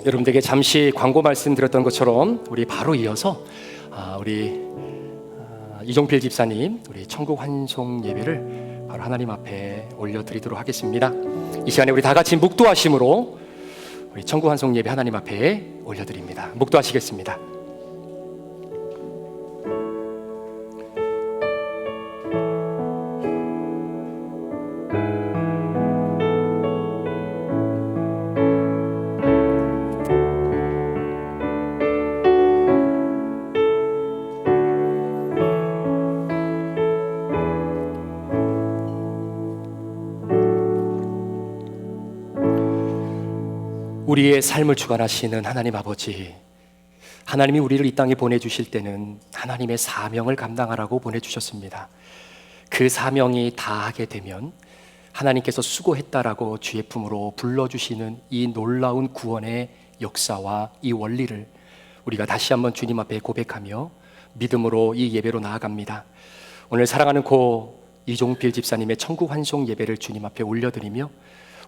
여러분들에게 잠시 광고 말씀드렸던 것처럼 우리 바로 이어서 우리 이종필 집사님 우리 천국 환송 예배를 바로 하나님 앞에 올려드리도록 하겠습니다. 이 시간에 우리 다 같이 묵도하심으로 우리 천국 환송 예배 하나님 앞에 올려드립니다. 묵도하시겠습니다. 우리의 삶을 주관하시는 하나님 아버지, 하나님이 우리를 이 땅에 보내주실 때는 하나님의 사명을 감당하라고 보내주셨습니다. 그 사명이 다하게 되면 하나님께서 수고했다라고 주의 품으로 불러주시는 이 놀라운 구원의 역사와 이 원리를 우리가 다시 한번 주님 앞에 고백하며 믿음으로 이 예배로 나아갑니다. 오늘 사랑하는 고 이종필 집사님의 천국 환송 예배를 주님 앞에 올려드리며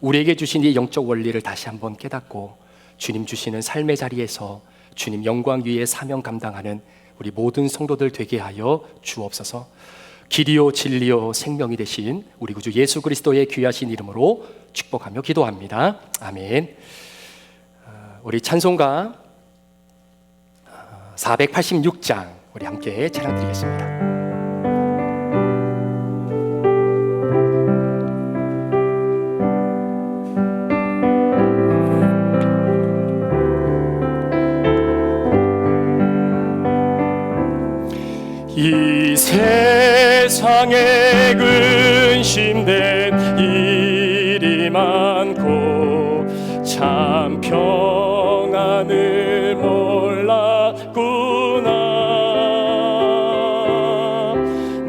우리에게 주신 이 영적 원리를 다시 한번 깨닫고 주님 주시는 삶의 자리에서 주님 영광 위에 사명 감당하는 우리 모든 성도들 되게 하여 주옵소서. 길이요 진리요 생명이 되신 우리 구주 예수 그리스도의 귀하신 이름으로 축복하며 기도합니다. 아멘. 우리 찬송가 486장 우리 함께 찬양 드리겠습니다. 이 세상에 근심된 일이 많고 참 평안을 몰랐구나.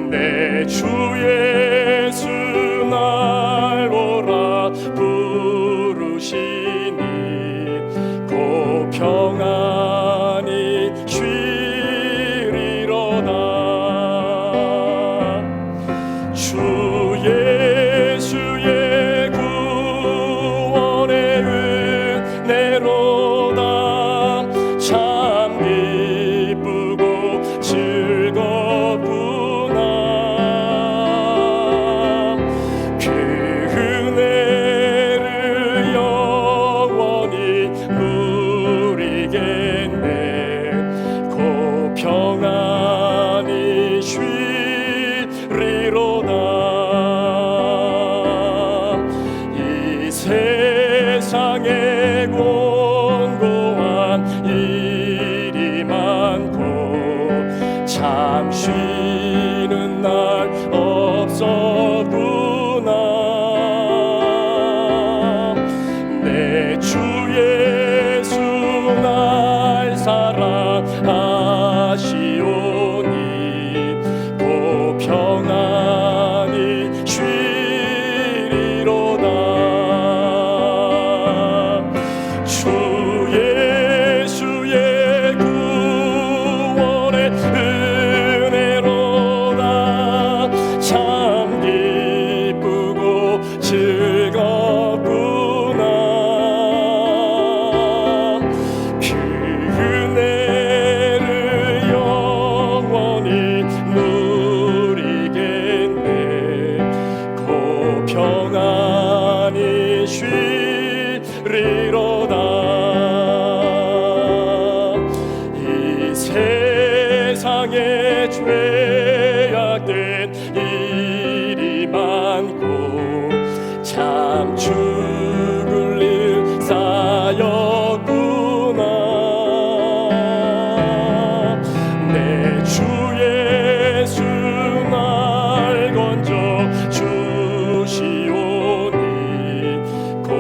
내 주 예수 날 오라 부르시니 곧 평안히 주 예수의 구원의 은혜로다. 참 기쁘고 즐겁구나. 그 은혜를 영원히 누리겠네. 곧 평안히 쉬리로다. 세상에 공고한 일이 많고 참 쉬는 날 없었구나. 내 주 예수 날 사랑하시오니 곧 평안히 쉬리로다. 주 예수의 구원의 은혜로다. 참 기쁘고 즐겁구나. 그 은혜를 영원히 누리겠네. 곧 평안히 쉬리로다. 세상에 죄악된 일이 많고 참 죽을 일 쌓였구나. 내 주 예수 날 건져 주시오니 곧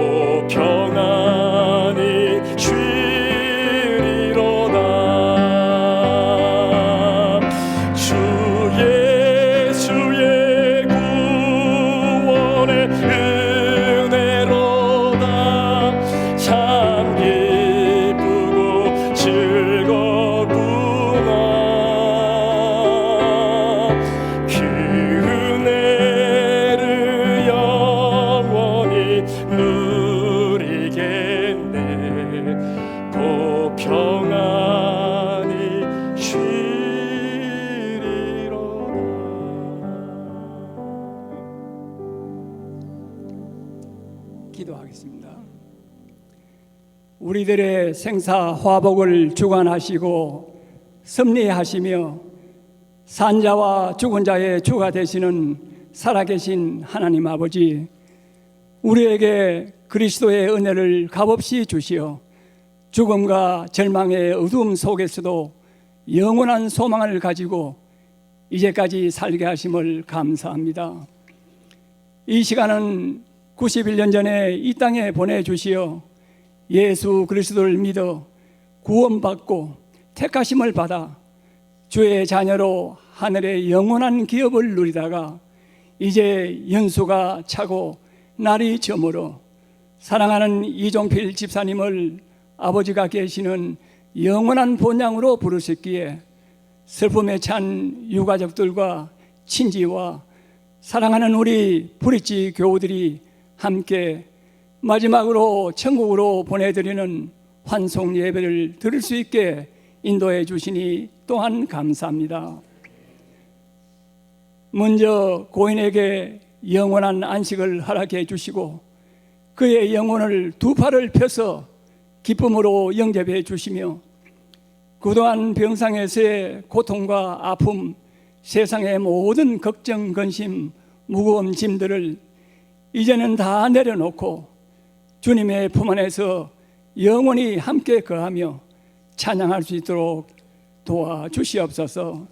기도하겠습니다. 우리들의 생사 화복을 주관하시고 섭리하시며 산자와 죽은 자의 주가 되시는 살아계신 하나님 아버지, 우리에게 그리스도의 은혜를 값없이 주시어 죽음과 절망의 어두움 속에서도 영원한 소망을 가지고 이제까지 살게 하심을 감사합니다. 이 시간은 91년 전에 이 땅에 보내주시어 예수 그리스도를 믿어 구원받고 택하심을 받아 주의 자녀로 하늘의 영원한 기업을 누리다가 이제 연수가 차고 날이 저물어 사랑하는 이종필 집사님을 아버지가 계시는 영원한 본향으로 부르셨기에 슬픔에 찬 유가족들과 친지와 사랑하는 우리 브릿지 교우들이 함께 마지막으로 천국으로 보내드리는 환송 예배를 드릴 수 있게 인도해 주시니 또한 감사합니다. 먼저 고인에게 영원한 안식을 허락해 주시고 그의 영혼을 두 팔을 펴서 기쁨으로 영접해 주시며 그동안 병상에서의 고통과 아픔, 세상의 모든 걱정, 근심, 무거운 짐들을 이제는 다 내려놓고 주님의 품 안에서 영원히 함께 거하며 찬양할 수 있도록 도와주시옵소서.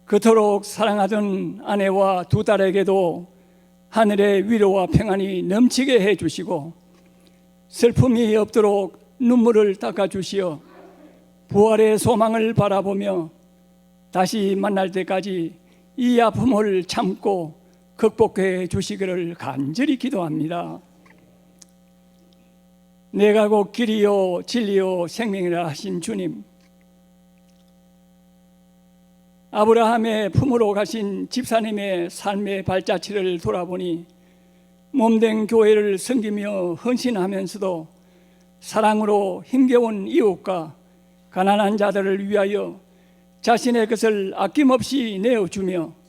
그토록 사랑하던 아내와 두 딸에게도 하늘의 위로와 평안이 넘치게 해주시고 슬픔이 없도록 눈물을 닦아주시어 부활의 소망을 바라보며 다시 만날 때까지 이 아픔을 참고 극복해 주시기를 간절히 기도합니다. 내가 곧 길이요 진리요 생명이라 하신 주님, 아브라함의 품으로 가신 집사님의 삶의 발자취를 돌아보니 몸된 교회를 섬기며 헌신하면서도 사랑으로 힘겨운 이웃과 가난한 자들을 위하여 자신의 것을 아낌없이 내어주며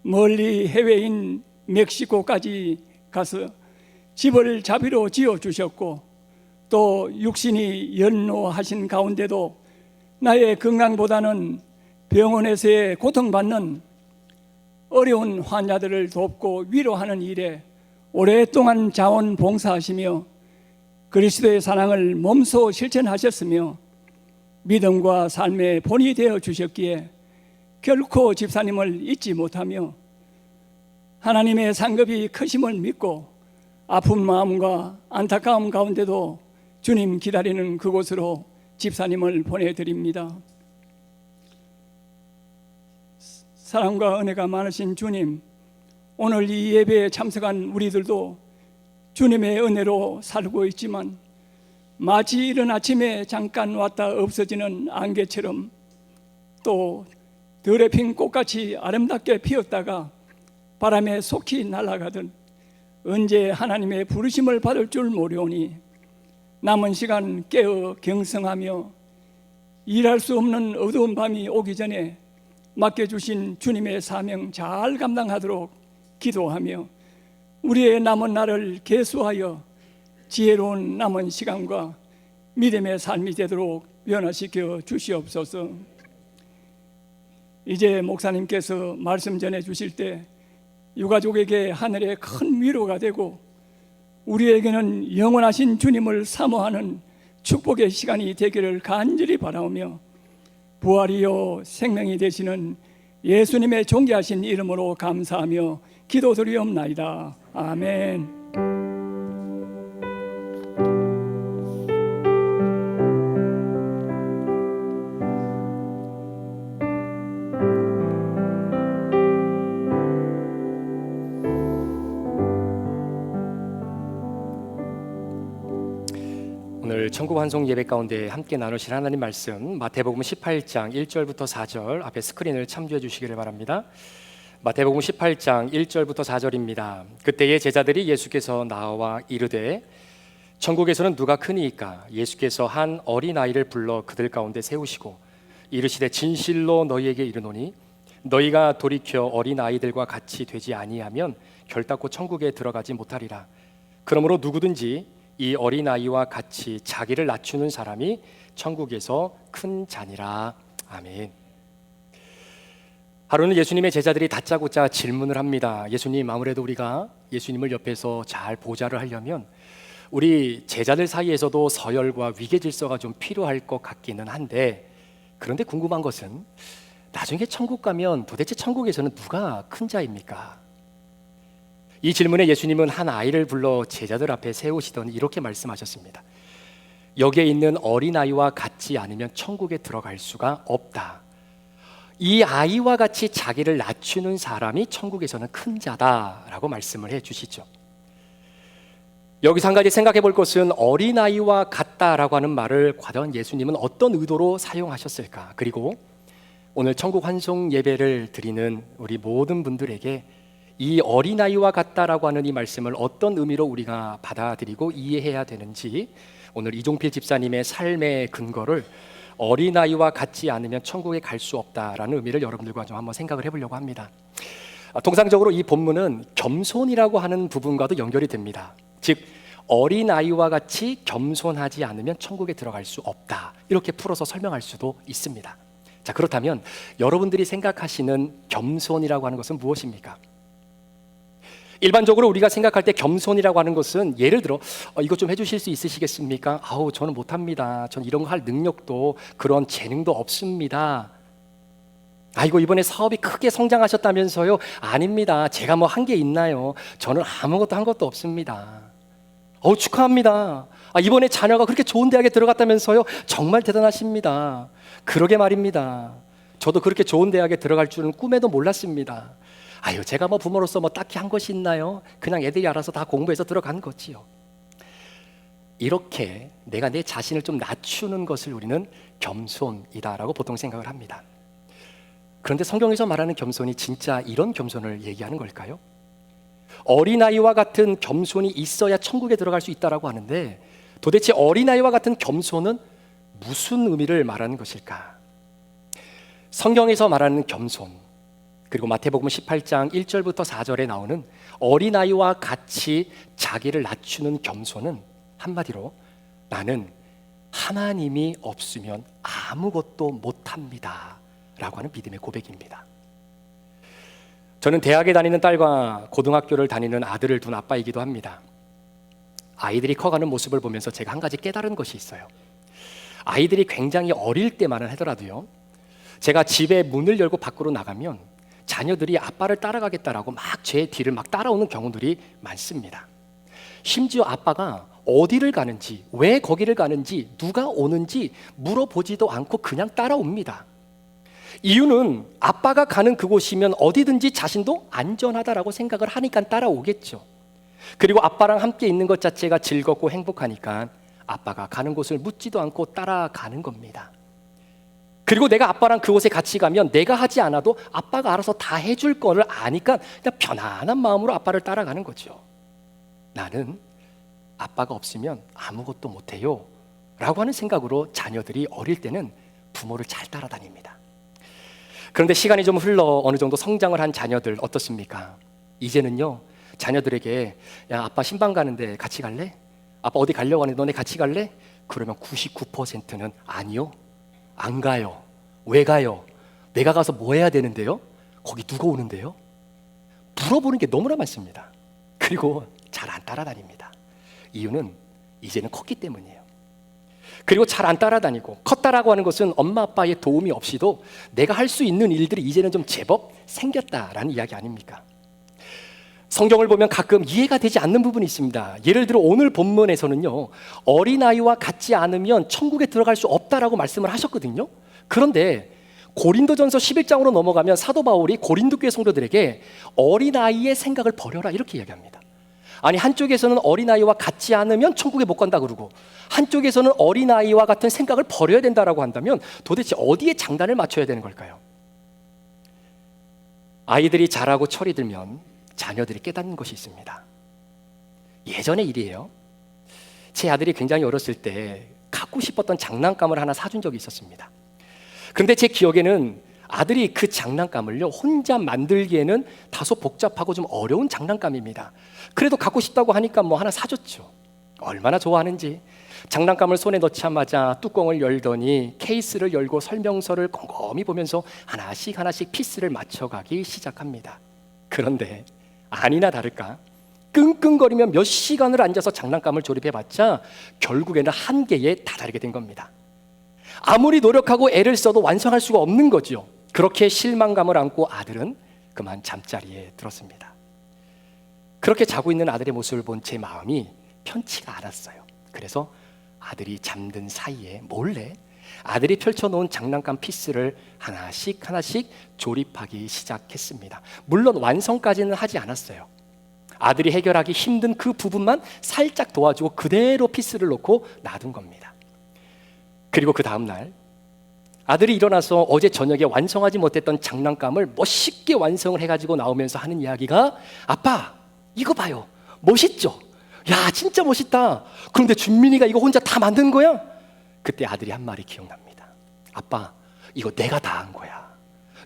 멀리 해외인 멕시코까지 가서 집을 자비로 지어주셨고 또 육신이 연로하신 가운데도 나의 건강보다는 병원에서의 고통받는 어려운 환자들을 돕고 위로하는 일에 오랫동안 자원봉사하시며 그리스도의 사랑을 몸소 실천하셨으며 믿음과 삶의 본이 되어 주셨기에 결코 집사님을 잊지 못하며 하나님의 상급이 크심을 믿고 아픈 마음과 안타까움 가운데도 주님 기다리는 그곳으로 집사님을 보내드립니다. 사랑과 은혜가 많으신 주님, 오늘 이 예배에 참석한 우리들도 주님의 은혜로 살고 있지만 마치 이른 아침에 잠깐 왔다 없어지는 안개처럼 또 들에 핀 꽃같이 아름답게 피었다가 바람에 속히 날아가듯 언제 하나님의 부르심을 받을 줄 모르오니 남은 시간 깨어 경성하며 일할 수 없는 어두운 밤이 오기 전에 맡겨주신 주님의 사명 잘 감당하도록 기도하며 우리의 남은 날을 계수하여 지혜로운 남은 시간과 믿음의 삶이 되도록 변화시켜 주시옵소서. 이제 목사님께서 말씀 전해 주실 때 유가족에게 하늘의 큰 위로가 되고 우리에게는 영원하신 주님을 사모하는 축복의 시간이 되기를 간절히 바라오며 부활이요 생명이 되시는 예수님의 존귀하신 이름으로 감사하며 기도드리옵나이다. 아멘. 오늘 천국 환송 예배 가운데 함께 나누실 하나님 말씀 마태복음 18장 1절부터 4절 앞에 스크린을 참조해 주시기를 바랍니다. 마태복음 18장 1절부터 4절입니다. 그때에 제자들이 예수께서 나와 이르되 천국에서는 누가 크니이까? 예수께서 한 어린아이를 불러 그들 가운데 세우시고 이르시되 진실로 너희에게 이르노니 너희가 돌이켜 어린아이들과 같이 되지 아니하면 결단코 천국에 들어가지 못하리라. 그러므로 누구든지 이 어린아이와 같이 자기를 낮추는 사람이 천국에서 큰 자니라. 아멘. 하루는 예수님의 제자들이 다짜고짜 질문을 합니다. 예수님, 아무래도 우리가 예수님을 옆에서 잘 보좌를 하려면 우리 제자들 사이에서도 서열과 위계 질서가 좀 필요할 것 같기는 한데, 그런데 궁금한 것은 나중에 천국 가면 도대체 천국에서는 누가 큰 자입니까? 이 질문에 예수님은 한 아이를 불러 제자들 앞에 세우시더니 이렇게 말씀하셨습니다. 여기에 있는 어린아이와 같지 않으면 천국에 들어갈 수가 없다. 이 아이와 같이 자기를 낮추는 사람이 천국에서는 큰 자다라고 말씀을 해 주시죠. 여기서 한 가지 생각해 볼 것은 어린아이와 같다라고 하는 말을 과연 예수님은 어떤 의도로 사용하셨을까? 그리고 오늘 천국 환송 예배를 드리는 우리 모든 분들에게 이 어린아이와 같다라고 하는 이 말씀을 어떤 의미로 우리가 받아들이고 이해해야 되는지, 오늘 이종필 집사님의 삶의 근거를 어린아이와 같지 않으면 천국에 갈 수 없다라는 의미를 여러분들과 좀 한번 생각을 해보려고 합니다. 통상적으로 이 본문은 겸손이라고 하는 부분과도 연결이 됩니다. 즉 어린아이와 같이 겸손하지 않으면 천국에 들어갈 수 없다, 이렇게 풀어서 설명할 수도 있습니다. 자, 그렇다면 여러분들이 생각하시는 겸손이라고 하는 것은 무엇입니까? 일반적으로 우리가 생각할 때 겸손이라고 하는 것은, 예를 들어 이것 좀 해주실 수 있으시겠습니까? 아우, 저는 못합니다. 저는 이런 거 할 능력도 그런 재능도 없습니다. 아이고, 이번에 사업이 크게 성장하셨다면서요? 아닙니다. 제가 뭐 한 게 있나요? 저는 아무것도 한 것도 없습니다. 축하합니다. 이번에 자녀가 그렇게 좋은 대학에 들어갔다면서요? 정말 대단하십니다. 그러게 말입니다. 저도 그렇게 좋은 대학에 들어갈 줄은 꿈에도 몰랐습니다. 아유, 제가 뭐 부모로서 뭐 딱히 한 것이 있나요? 그냥 애들이 알아서 다 공부해서 들어간 거지요. 이렇게 내가 내 자신을 좀 낮추는 것을 우리는 겸손이다라고 보통 생각을 합니다. 그런데 성경에서 말하는 겸손이 진짜 이런 겸손을 얘기하는 걸까요? 어린아이와 같은 겸손이 있어야 천국에 들어갈 수 있다라고 하는데, 도대체 어린아이와 같은 겸손은 무슨 의미를 말하는 것일까? 성경에서 말하는 겸손, 그리고 마태복음 18장 1절부터 4절에 나오는 어린아이와 같이 자기를 낮추는 겸손은 한마디로 나는 하나님이 없으면 아무것도 못합니다 라고 하는 믿음의 고백입니다. 저는 대학에 다니는 딸과 고등학교를 다니는 아들을 둔 아빠이기도 합니다. 아이들이 커가는 모습을 보면서 제가 한 가지 깨달은 것이 있어요. 아이들이 굉장히 어릴 때만은 하더라도요, 제가 집에 문을 열고 밖으로 나가면 자녀들이 아빠를 따라가겠다라고 막 제 뒤를 막 따라오는 경우들이 많습니다. 심지어 아빠가 어디를 가는지, 왜 거기를 가는지, 누가 오는지 물어보지도 않고 그냥 따라옵니다. 이유는 아빠가 가는 그곳이면 어디든지 자신도 안전하다라고 생각을 하니까 따라오겠죠. 그리고 아빠랑 함께 있는 것 자체가 즐겁고 행복하니까 아빠가 가는 곳을 묻지도 않고 따라가는 겁니다. 그리고 내가 아빠랑 그곳에 같이 가면 내가 하지 않아도 아빠가 알아서 다 해줄 거를 아니까 그냥 편안한 마음으로 아빠를 따라가는 거죠. 나는 아빠가 없으면 아무것도 못해요 라고 하는 생각으로 자녀들이 어릴 때는 부모를 잘 따라다닙니다. 그런데 시간이 좀 흘러 어느 정도 성장을 한 자녀들 어떻습니까? 이제는요, 자녀들에게 야, 아빠 신방 가는데 같이 갈래? 아빠 어디 가려고 하는데 너네 같이 갈래? 그러면 99%는 아니요, 안 가요. 왜 가요? 내가 가서 뭐 해야 되는데요? 거기 누가 오는데요? 물어보는 게 너무나 많습니다. 그리고 잘 안 따라다닙니다. 이유는 이제는 컸기 때문이에요. 그리고 잘 안 따라다니고, 컸다라고 하는 것은 엄마 아빠의 도움이 없이도 내가 할 수 있는 일들이 이제는 좀 제법 생겼다라는 이야기 아닙니까? 성경을 보면 가끔 이해가 되지 않는 부분이 있습니다. 예를 들어 오늘 본문에서는요, 어린아이와 같지 않으면 천국에 들어갈 수 없다라고 말씀을 하셨거든요. 그런데 고린도전서 11장으로 넘어가면 사도 바울이 고린도 교회 성도들에게 어린아이의 생각을 버려라 이렇게 이야기합니다. 아니, 한쪽에서는 어린아이와 같지 않으면 천국에 못 간다 그러고, 한쪽에서는 어린아이와 같은 생각을 버려야 된다라고 한다면 도대체 어디에 장단을 맞춰야 되는 걸까요? 아이들이 자라고 철이 들면 자녀들이 깨닫는 것이 있습니다. 예전의 일이에요. 제 아들이 굉장히 어렸을 때 갖고 싶었던 장난감을 하나 사준 적이 있었습니다. 그런데 제 기억에는 아들이 그 장난감을요 혼자 만들기에는 다소 복잡하고 좀 어려운 장난감입니다. 그래도 갖고 싶다고 하니까 뭐 하나 사줬죠. 얼마나 좋아하는지. 장난감을 손에 넣자마자 뚜껑을 열더니 케이스를 열고 설명서를 꼼꼼히 보면서 하나씩 하나씩 피스를 맞춰가기 시작합니다. 그런데 아니나 다를까 끙끙거리며 몇 시간을 앉아서 장난감을 조립해봤자 결국에는 한계에 다다르게 된 겁니다. 아무리 노력하고 애를 써도 완성할 수가 없는 거죠. 그렇게 실망감을 안고 아들은 그만 잠자리에 들었습니다. 그렇게 자고 있는 아들의 모습을 본 제 마음이 편치가 않았어요. 그래서 아들이 잠든 사이에 몰래 아들이 펼쳐놓은 장난감 피스를 하나씩 하나씩 조립하기 시작했습니다. 물론 완성까지는 하지 않았어요. 아들이 해결하기 힘든 그 부분만 살짝 도와주고 그대로 피스를 놓고 놔둔 겁니다. 그리고 그 다음날 아들이 일어나서 어제 저녁에 완성하지 못했던 장난감을 멋있게 완성을 해가지고 나오면서 하는 이야기가 아빠 이거 봐요 멋있죠? 야 진짜 멋있다. 그런데 준민이가 이거 혼자 다 만든 거야? 그때 아들이 한 말이 기억납니다. 아빠 이거 내가 다 한 거야.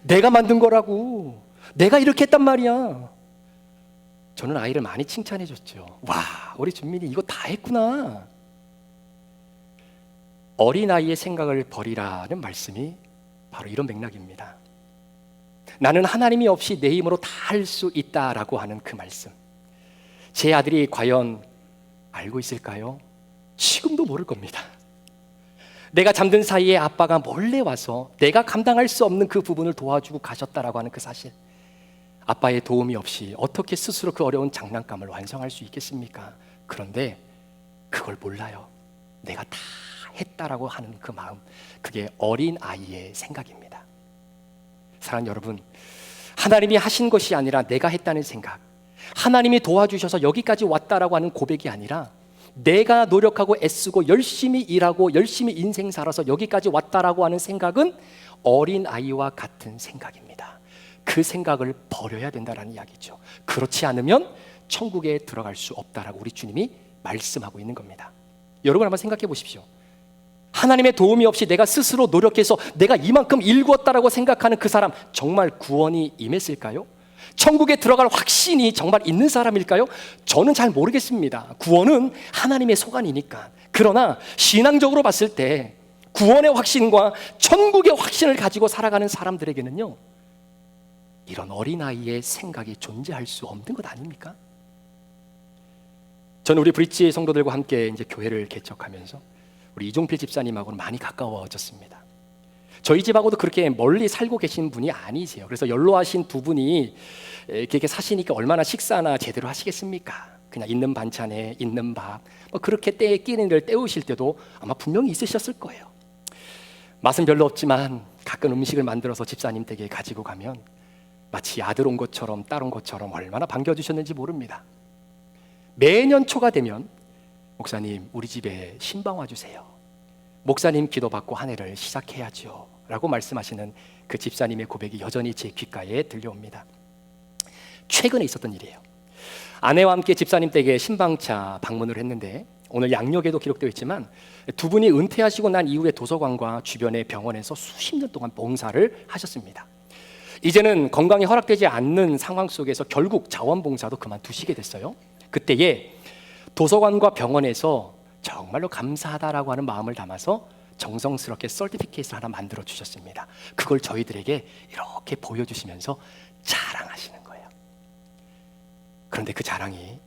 내가 만든 거라고. 내가 이렇게 했단 말이야. 저는 아이를 많이 칭찬해 줬죠. 와 우리 준민이 이거 다 했구나. 어린아이의 생각을 버리라는 말씀이 바로 이런 맥락입니다. 나는 하나님이 없이 내 힘으로 다 할 수 있다라고 하는 그 말씀. 제 아들이 과연 알고 있을까요? 지금도 모를 겁니다. 내가 잠든 사이에 아빠가 몰래 와서 내가 감당할 수 없는 그 부분을 도와주고 가셨다라고 하는 그 사실. 아빠의 도움이 없이 어떻게 스스로 그 어려운 장난감을 완성할 수 있겠습니까? 그런데 그걸 몰라요. 내가 다 했다라고 하는 그 마음, 그게 어린 아이의 생각입니다. 사랑하는 여러분, 하나님이 하신 것이 아니라 내가 했다는 생각, 하나님이 도와주셔서 여기까지 왔다라고 하는 고백이 아니라 내가 노력하고 애쓰고 열심히 일하고 열심히 인생 살아서 여기까지 왔다라고 하는 생각은 어린 아이와 같은 생각입니다. 그 생각을 버려야 된다라는 이야기죠. 그렇지 않으면 천국에 들어갈 수 없다라고 우리 주님이 말씀하고 있는 겁니다. 여러분 한번 생각해 보십시오. 하나님의 도움이 없이 내가 스스로 노력해서 내가 이만큼 일구었다라고 생각하는 그 사람 정말 구원이 임했을까요? 천국에 들어갈 확신이 정말 있는 사람일까요? 저는 잘 모르겠습니다. 구원은 하나님의 소관이니까. 그러나 신앙적으로 봤을 때 구원의 확신과 천국의 확신을 가지고 살아가는 사람들에게는요, 이런 어린아이의 생각이 존재할 수 없는 것 아닙니까? 저는 우리 브릿지 성도들과 함께 이제 교회를 개척하면서 우리 이종필 집사님하고는 많이 가까워졌습니다. 저희 집하고도 그렇게 멀리 살고 계신 분이 아니세요. 그래서 연로하신 두 분이 이렇게 사시니까 얼마나 식사나 제대로 하시겠습니까? 그냥 있는 반찬에 있는 밥, 뭐 그렇게 때에 끼는 일 때우실 때도 아마 분명히 있으셨을 거예요. 맛은 별로 없지만 가끔 음식을 만들어서 집사님 댁에 가지고 가면 마치 아들 온 것처럼 딸 온 것처럼 얼마나 반겨주셨는지 모릅니다. 매년 초가 되면 목사님 우리 집에 신방 와주세요. 목사님 기도받고 한 해를 시작해야죠 라고 말씀하시는 그 집사님의 고백이 여전히 제 귓가에 들려옵니다. 최근에 있었던 일이에요. 아내와 함께 집사님 댁에 신방차 방문을 했는데 오늘 양력에도 기록되어 있지만 두 분이 은퇴하시고 난 이후에 도서관과 주변의 병원에서 수십 년 동안 봉사를 하셨습니다. 이제는 건강이 허락되지 않는 상황 속에서 결국 자원봉사도 그만두시게 됐어요. 그때에 도서관과 병원에서 정말로 감사하다라고 하는 마음을 담아서 정성스럽게 서티피케이트를 하나 만들어 주셨습니다. 그걸 저희들에게 이렇게 보여주시면서 자랑하시는 거예요. 그런데 그 자랑이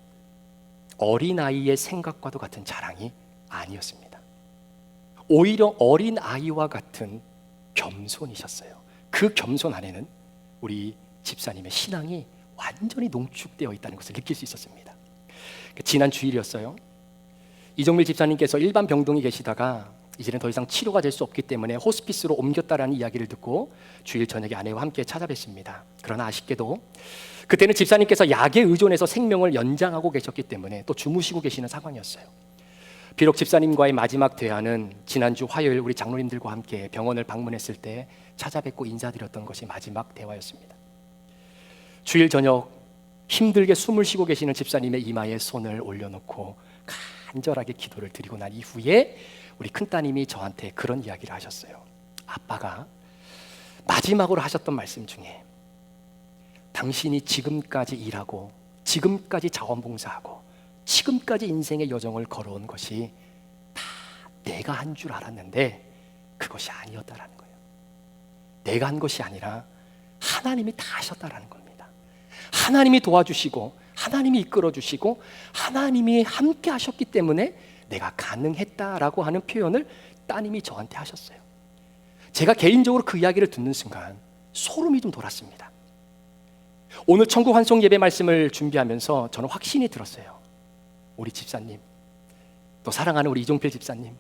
어린아이의 생각과도 같은 자랑이 아니었습니다. 오히려 어린아이와 같은 겸손이셨어요. 그 겸손 안에는 우리 집사님의 신앙이 완전히 농축되어 있다는 것을 느낄 수 있었습니다. 지난 주일이었어요. 이종밀 집사님께서 일반 병동에 계시다가 이제는 더 이상 치료가 될 수 없기 때문에 호스피스로 옮겼다라는 이야기를 듣고 주일 저녁에 아내와 함께 찾아뵀습니다. 그러나 아쉽게도 그때는 집사님께서 약에 의존해서 생명을 연장하고 계셨기 때문에 또 주무시고 계시는 상황이었어요. 비록 집사님과의 마지막 대화는 지난주 화요일 우리 장로님들과 함께 병원을 방문했을 때 찾아뵙고 인사드렸던 것이 마지막 대화였습니다. 주일 저녁 힘들게 숨을 쉬고 계시는 집사님의 이마에 손을 올려놓고 간절하게 기도를 드리고 난 이후에 우리 큰따님이 저한테 그런 이야기를 하셨어요. 아빠가 마지막으로 하셨던 말씀 중에 당신이 지금까지 일하고 지금까지 자원봉사하고 지금까지 인생의 여정을 걸어온 것이 다 내가 한 줄 알았는데 그것이 아니었다라는 거예요. 내가 한 것이 아니라 하나님이 다 하셨다라는 겁니다. 하나님이 도와주시고 하나님이 이끌어주시고 하나님이 함께 하셨기 때문에 내가 가능했다라고 하는 표현을 따님이 저한테 하셨어요. 제가 개인적으로 그 이야기를 듣는 순간 소름이 좀 돋았습니다. 오늘 천국 환송 예배 말씀을 준비하면서 저는 확신이 들었어요. 우리 집사님, 또 사랑하는 우리 이종필 집사님,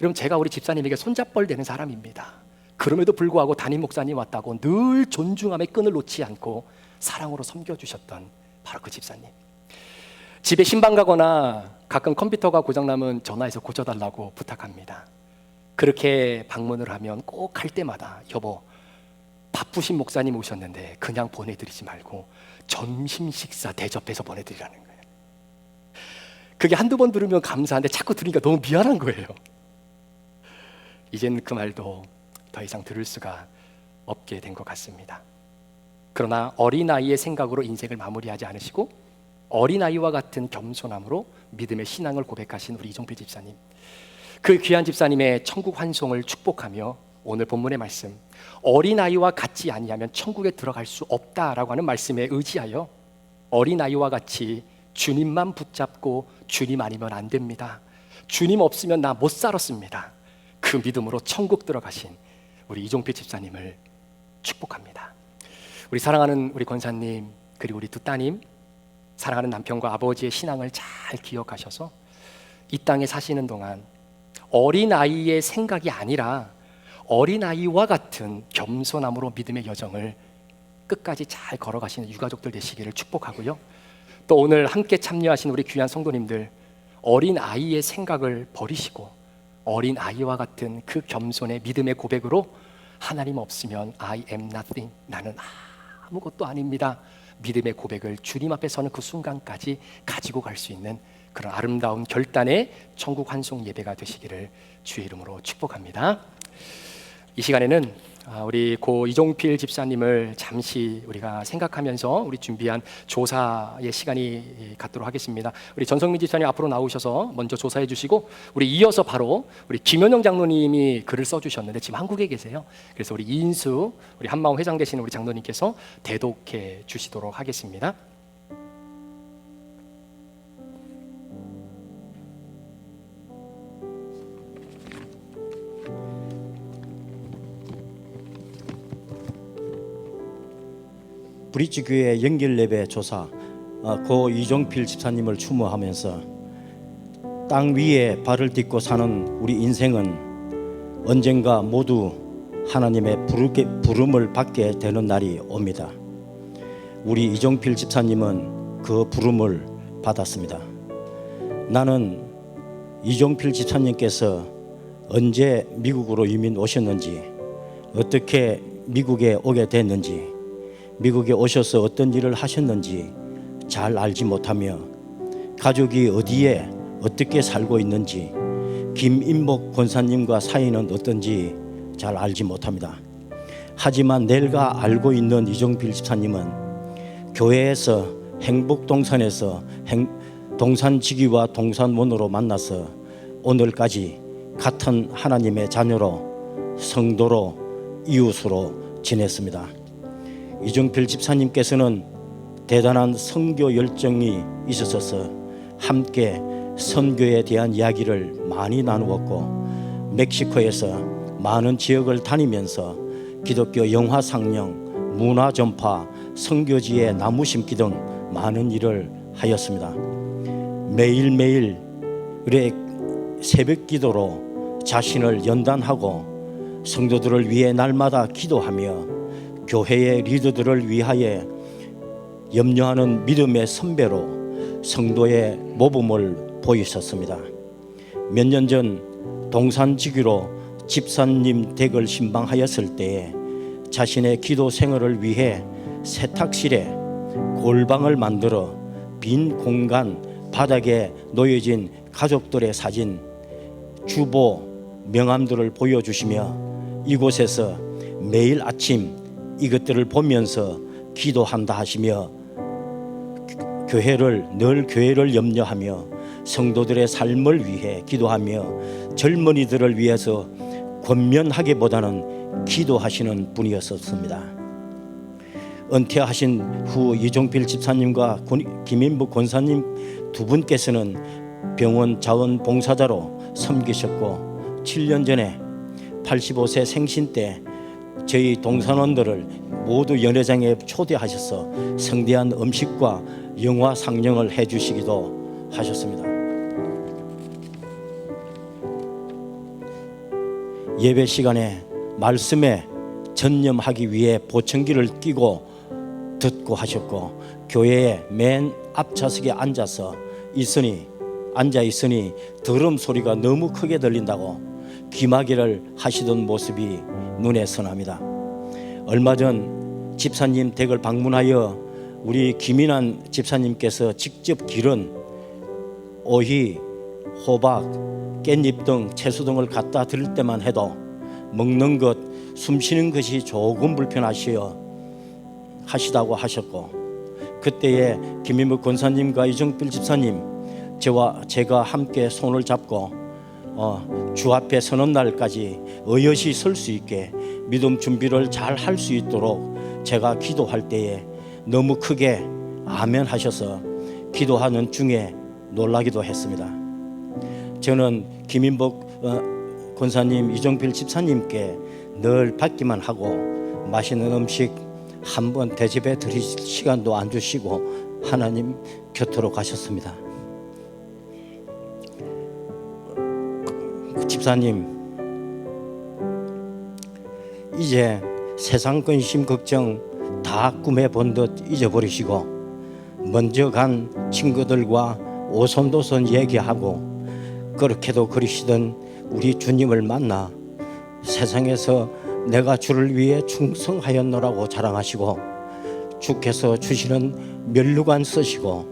여러분 제가 우리 집사님에게 손잡벌 되는 사람입니다. 그럼에도 불구하고 담임 목사님 왔다고 늘 존중함의 끈을 놓지 않고 사랑으로 섬겨주셨던 바로 그 집사님. 집에 신방 가거나 가끔 컴퓨터가 고장나면 전화해서 고쳐달라고 부탁합니다. 그렇게 방문을 하면 꼭 할 때마다 여보, 바쁘신 목사님 오셨는데 그냥 보내드리지 말고 점심 식사 대접해서 보내드리라는 거예요. 그게 한두 번 들으면 감사한데 자꾸 들으니까 너무 미안한 거예요. 이제는 그 말도 더 이상 들을 수가 없게 된 것 같습니다. 그러나 어린아이의 생각으로 인생을 마무리하지 않으시고 어린아이와 같은 겸손함으로 믿음의 신앙을 고백하신 우리 이종필 집사님, 그 귀한 집사님의 천국 환송을 축복하며 오늘 본문의 말씀, 어린아이와 같지 아니하면 천국에 들어갈 수 없다라고 하는 말씀에 의지하여 어린아이와 같이 주님만 붙잡고 주님 아니면 안 됩니다, 주님 없으면 나 못 살았습니다, 그 믿음으로 천국 들어가신 우리 이종필 집사님을 축복합니다. 우리 사랑하는 우리 권사님, 그리고 우리 두 따님, 사랑하는 남편과 아버지의 신앙을 잘 기억하셔서 이 땅에 사시는 동안 어린아이의 생각이 아니라 어린아이와 같은 겸손함으로 믿음의 여정을 끝까지 잘 걸어가시는 유가족들 되시기를 축복하고요. 또 오늘 함께 참여하신 우리 귀한 성도님들, 어린아이의 생각을 버리시고 어린아이와 같은 그 겸손의 믿음의 고백으로 하나님 없으면 I am nothing, 나는 아무것도 아닙니다, 믿음의 고백을 주님 앞에 서는 그 순간까지 가지고 갈 수 있는 그런 아름다운 결단의 천국 환송 예배가 되시기를 주의 이름으로 축복합니다. 이 시간에는 우리 고 이종필 집사님을 잠시 우리가 생각하면서 우리 준비한 조사의 시간이 갖도록 하겠습니다. 우리 전성민 집사님 앞으로 나오셔서 먼저 조사해 주시고, 우리 이어서 바로 우리 김현영 장로님이 글을 써주셨는데 지금 한국에 계세요. 그래서 우리 이인수 우리 한마음 회장 되시는 우리 장로님께서 대독해 주시도록 하겠습니다. 브릿지교회 연결예배 조사 고 이종필 집사님을 추모하면서 땅 위에 발을 딛고 사는 우리 인생은 언젠가 모두 하나님의 부름을 받게 되는 날이 옵니다. 우리 이종필 집사님은 그 부름을 받았습니다. 나는 이종필 집사님께서 언제 미국으로 이민 오셨는지, 어떻게 미국에 오게 됐는지, 미국에 오셔서 어떤 일을 하셨는지 잘 알지 못하며 가족이 어디에 어떻게 살고 있는지, 김인복 권사님과 사이는 어떤지 잘 알지 못합니다. 하지만 내가 알고 있는 이종필 집사님은 교회에서 행복동산에서 동산지기와 동산문으로 만나서 오늘까지 같은 하나님의 자녀로, 성도로, 이웃으로 지냈습니다. 이종필 집사님께서는 대단한 선교 열정이 있으셔서 함께 선교에 대한 이야기를 많이 나누었고, 멕시코에서 많은 지역을 다니면서 기독교 영화 상영, 문화 전파, 선교지에 나무 심기 등 많은 일을 하였습니다. 매일매일 우리 새벽 기도로 자신을 연단하고 성도들을 위해 날마다 기도하며 교회의 리더들을 위하여 염려하는 믿음의 선배로 성도의 모범을 보이셨습니다. 몇 년 전 동산지기로 집사님 댁을 신방하였을 때에 자신의 기도 생활을 위해 세탁실에 골방을 만들어 빈 공간 바닥에 놓여진 가족들의 사진, 주보, 명함들을 보여주시며 이곳에서 매일 아침 이것들을 보면서 기도한다 하시며 늘 교회를 염려하며 성도들의 삶을 위해 기도하며 젊은이들을 위해서 권면하기보다는 기도하시는 분이었습니다. 은퇴하신 후 이종필 집사님과 김인복 권사님 두 분께서는 병원 자원봉사자로 섬기셨고 7년 전에 85세 생신 때 저희 동산원들을 모두 연회장에 초대하셔서 성대한 음식과 영화 상영을 해주시기도 하셨습니다. 예배 시간에 말씀에 전념하기 위해 보청기를 끼고 듣고 하셨고 교회의 맨 앞좌석에 앉아 있으니 드럼 소리가 너무 크게 들린다고 귀마개를 하시던 모습이 눈에 선합니다. 얼마 전 집사님 댁을 방문하여 우리 김인환 집사님께서 직접 기른 오이, 호박, 깻잎 등 채소 등을 갖다 드릴 때만 해도 먹는 것, 숨쉬는 것이 조금 불편하시다고 하셨고 그때에 김인복 권사님과 이종필 집사님 제가 함께 손을 잡고 주 앞에 서는 날까지 의젓이 설 수 있게 믿음 준비를 잘 할 수 있도록 제가 기도할 때에 너무 크게 아멘 하셔서 기도하는 중에 놀라기도 했습니다. 저는 김인복 권사님, 이종필 집사님께 늘 받기만 하고 맛있는 음식 한번 대접해 드릴 시간도 안 주시고 하나님 곁으로 가셨습니다. 집사님, 이제 세상 근심 걱정 다 꿈에 본 듯 잊어버리시고 먼저 간 친구들과 오손도손 얘기하고 그렇게도 그리시던 우리 주님을 만나 세상에서 내가 주를 위해 충성하였노라고 자랑하시고 주께서 주시는 면류관 쓰시고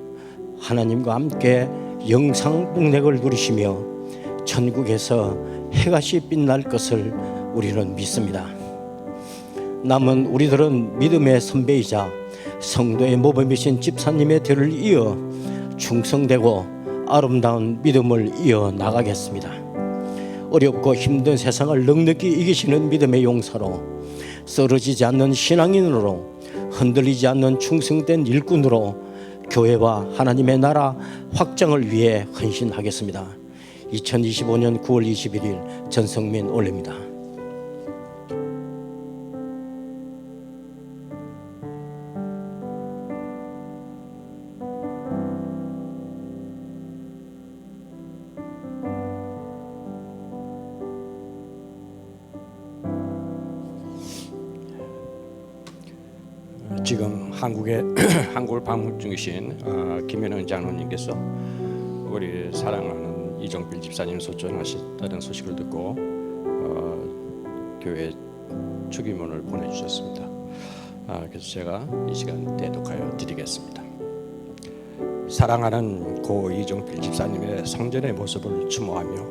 하나님과 함께 영상복락을 누리시며 천국에서 해같이 빛날 것을 우리는 믿습니다. 남은 우리들은 믿음의 선배이자 성도의 모범이신 집사님의 뒤를 이어 충성되고 아름다운 믿음을 이어 나가겠습니다. 어렵고 힘든 세상을 넉넉히 이기시는 믿음의 용사로 쓰러지지 않는 신앙인으로 흔들리지 않는 충성된 일꾼으로 교회와 하나님의 나라 확장을 위해 헌신하겠습니다. 2025년 9월 21일 전성민 올립니다. 지금 한국을 방문 중이신 김현은 장로님께서 우리 사랑하는 이종필 집사님 소천하셨다는 소식을 듣고 교회 축의문을 보내주셨습니다. 그래서 제가 이 시간 대독하여 드리겠습니다. 사랑하는 고 이종필 집사님의 성전의 모습을 추모하며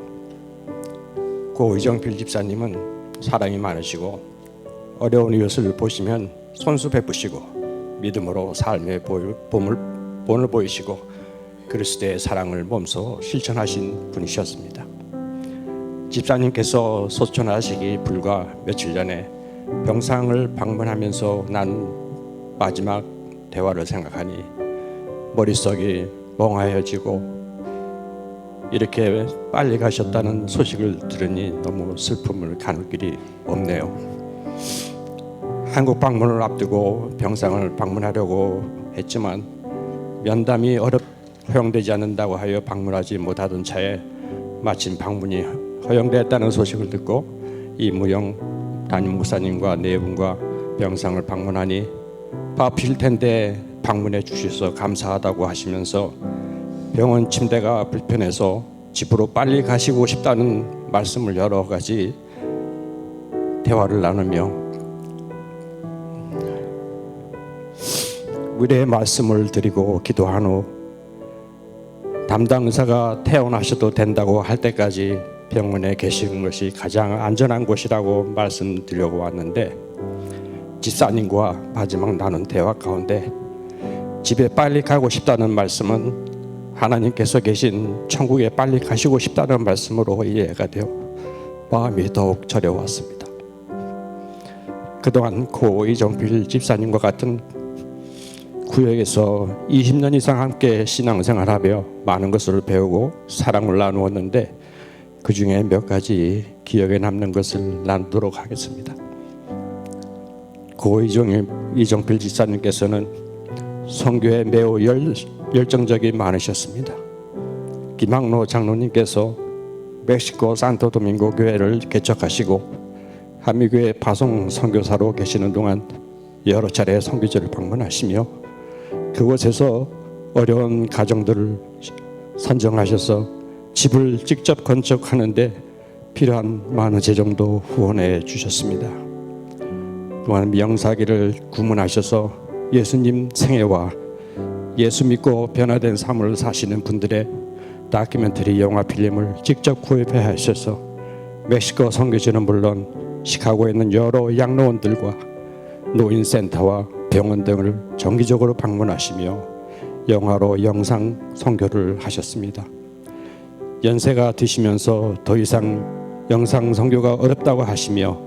고 이종필 집사님은 사랑이 많으시고 어려운 이웃을 보시면 손수 베푸시고 믿음으로 삶의 본을 보이시고 그리스도의 사랑을 몸소 실천하신 분이셨습니다. 집사님께서 소천하시기 불과 며칠 전에 병상을 방문하면서 난 마지막 대화를 생각하니 머릿속이 멍하여지고 이렇게 빨리 가셨다는 소식을 들으니 너무 슬픔을 가눌 길이 없네요. 한국 방문을 앞두고 병상을 방문하려고 했지만 면담이 허용되지 않는다고 하여 방문하지 못하던 차에 마침 방문이 허용됐다는 소식을 듣고 이무영 담임 목사님과 네 분과 병상을 방문하니 바쁘실 텐데 방문해 주셔서 감사하다고 하시면서 병원 침대가 불편해서 집으로 빨리 가시고 싶다는 말씀을 여러 가지 대화를 나누며 위로의 말씀을 드리고 기도한 후 담당 의사가 퇴원하셔도 된다고 할 때까지 병원에 계시는 것이 가장 안전한 곳이라고 말씀드리려고 왔는데, 집사님과 마지막 나눈 대화 가운데 집에 빨리 가고 싶다는 말씀은 하나님께서 계신 천국에 빨리 가시고 싶다는 말씀으로 이해가 되어 마음이 더욱 저려왔습니다. 그동안 고 이정필 집사님과 같은 구역에서 20년 이상 함께 신앙생활하며 많은 것을 배우고 사랑을 나누었는데, 그 중에 몇 가지 기억에 남는 것을 나누도록 하겠습니다. 고 이정필 집사님께서는 선교에 매우 열정적이 많으셨습니다. 김학로 장로님께서 멕시코 산토도밍고 교회를 개척하시고 한미교회 파송 선교사로 계시는 동안 여러 차례 선교지를 방문하시며 그곳에서 어려운 가정들을 선정하셔서 집을 직접 건축하는데 필요한 많은 재정도 후원해 주셨습니다. 또한 명사기를 구문하셔서 예수님 생애와 예수 믿고 변화된 삶을 사시는 분들의 다큐멘터리 영화 필름을 직접 구입해 하셔서 멕시코 선교지는 물론 시카고에 있는 여러 양로원들과 노인센터와 병원 등을 정기적으로 방문하시며 영화로 영상 선교를 하셨습니다. 연세가 드시면서 더 이상 영상 선교가 어렵다고 하시며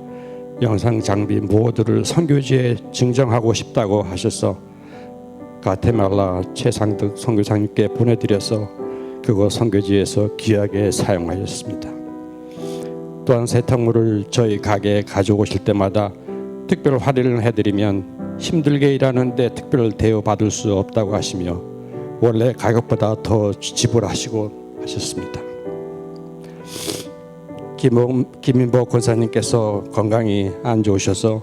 영상 장비 모두를 선교지에 증정하고 싶다고 하셔서 가테말라 최상득 선교사님께 보내드려서 그곳 선교지에서 귀하게 사용하셨습니다. 또한 세탁물을 저희 가게에 가져오실 때마다 특별 할인을 해드리면 힘들게 일하는데 특별 대우받을 수 없다고 하시며 원래 가격보다 더 지불하시고 하셨습니다. 김인보 권사님께서 건강이 안 좋으셔서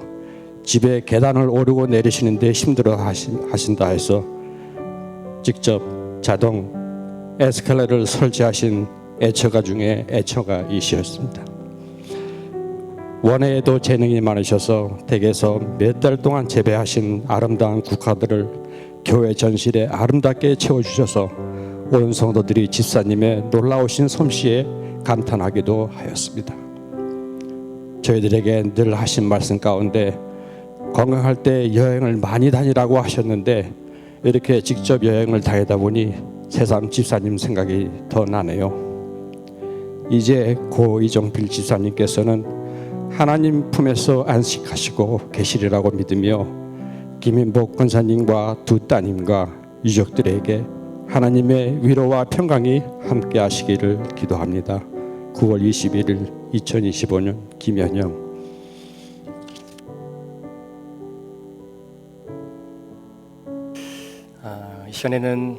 집에 계단을 오르고 내리시는데 힘들어 하신다 해서 직접 자동 에스컬레이터를 설치하신 애처가 중에 애처가이셨습니다. 원예에도 재능이 많으셔서 댁에서 몇 달 동안 재배하신 아름다운 국화들을 교회 전실에 아름답게 채워주셔서 온 성도들이 집사님의 놀라우신 솜씨에 감탄하기도 하였습니다. 저희들에게 늘 하신 말씀 가운데 건강할 때 여행을 많이 다니라고 하셨는데 이렇게 직접 여행을 다니다 보니 새삼 집사님 생각이 더 나네요. 이제 고 이정필 집사님께서는 하나님 품에서 안식하시고 계시리라고 믿으며 김인복 권사님과 두 따님과 유족들에게 하나님의 위로와 평강이 함께 하시기를 기도합니다. 9월 21일 2025년 김현영. 이 시간에는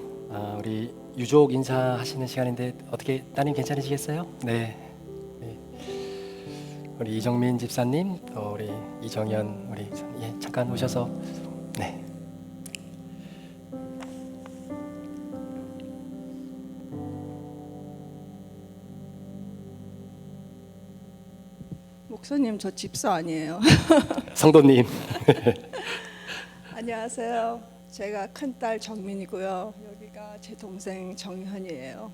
우리 유족 인사하시는 시간인데 어떻게 따님 괜찮으시겠어요? 네. 우리 이정민 집사님, 또 우리 이정현 우리 잠깐 오셔서 네. 목사님, 저 집사 아니에요. 성도님. 안녕하세요. 제가 큰딸 정민이고요. 여기가 제 동생 정현이에요.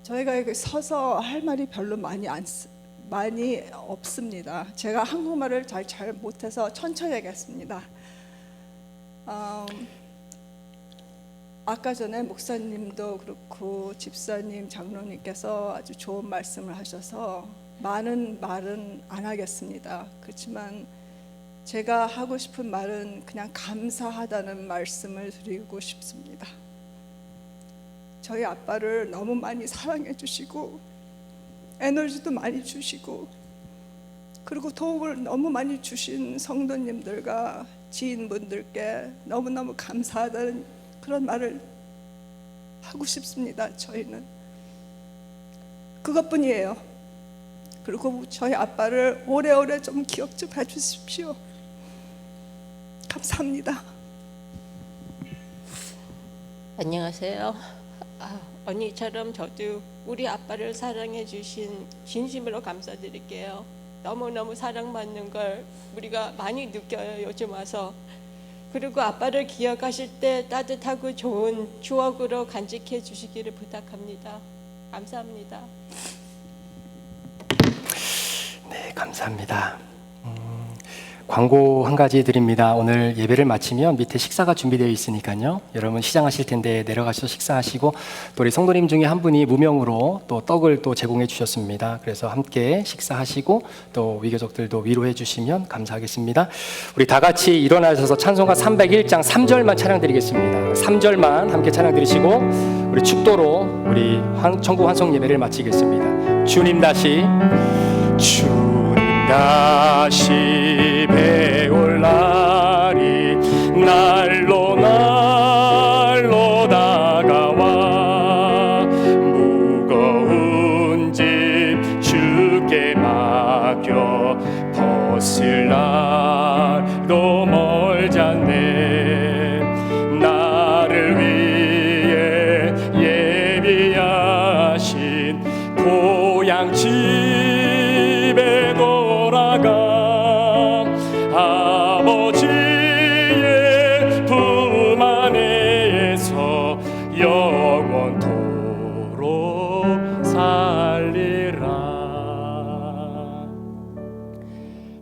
저희가 여기 서서 할 말이 별로 많이 없습니다. 제가 한국말을 잘 못해서 천천히 하겠습니다. 아까 전에 목사님도 그렇고 집사님, 장로님께서 아주 좋은 말씀을 하셔서 많은 말은 안 하겠습니다. 그렇지만 제가 하고 싶은 말은 그냥 감사하다는 말씀을 드리고 싶습니다. 저희 아빠를 너무 많이 사랑해 주시고 에너지도 많이 주시고 그리고 도움을 너무 많이 주신 성도님들과 지인분들께 너무너무 감사하다는 그런 말을 하고 싶습니다. 저희는 그것뿐이에요. 그리고 저희 아빠를 오래오래 좀 기억 좀 해주십시오. 감사합니다. 안녕하세요. 언니처럼 저도 우리 아빠를 사랑해 주신 진심으로 감사드릴게요. 너무너무 사랑받는 걸 우리가 많이 느껴요, 요즘 와서. 그리고 아빠를 기억하실 때 따뜻하고 좋은 추억으로 간직해 주시기를 부탁합니다. 감사합니다. 네, 감사합니다. 광고 한 가지 드립니다. 오늘 예배를 마치면 밑에 식사가 준비되어 있으니까요. 여러분 시장하실 텐데 내려가셔서 식사하시고, 또 우리 성도님 중에 한 분이 무명으로 또 떡을 또 제공해 주셨습니다. 그래서 함께 식사하시고 또 위교족들도 위로해 주시면 감사하겠습니다. 우리 다 같이 일어나셔서 찬송가 301장 3절만 찬양 드리겠습니다. 3절만 함께 찬양 드리시고 우리 축도로 우리 천국 환송 예배를 마치겠습니다. 주님 다시 배울 날이 날로 다가와 무거운 짐 주께 맡겨 벗을 날도 멀지 않네. 나를 위해 예비하신 고향 집에 돌아가 아버지의 품 안에서 영원토록 살리라.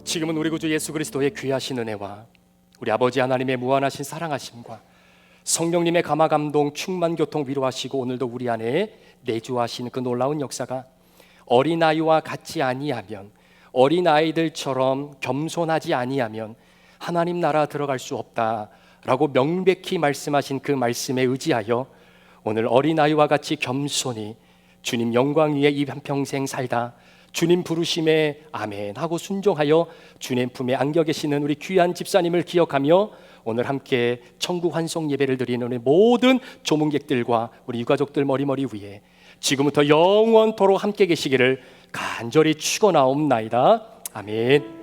지금은 우리 구주 예수 그리스도의 귀하신 은혜와 우리 아버지 하나님의 무한하신 사랑하심과 성령님의 감화 감동 충만 교통 위로하시고 오늘도 우리 안에 내주하시는 그 놀라운 역사가 어린아이와 같지 아니하면, 어린아이들처럼 겸손하지 아니하면 하나님 나라 들어갈 수 없다라고 명백히 말씀하신 그 말씀에 의지하여 오늘 어린아이와 같이 겸손히 주님 영광 위에 이 한평생 살다 주님 부르심에 아멘 하고 순종하여 주님 품에 안겨 계시는 우리 귀한 집사님을 기억하며 오늘 함께 천국 환송 예배를 드리는 우리 모든 조문객들과 우리 유가족들 머리머리 위에 지금부터 영원토록 함께 계시기를 간절히 축원하옵나이다. 아멘.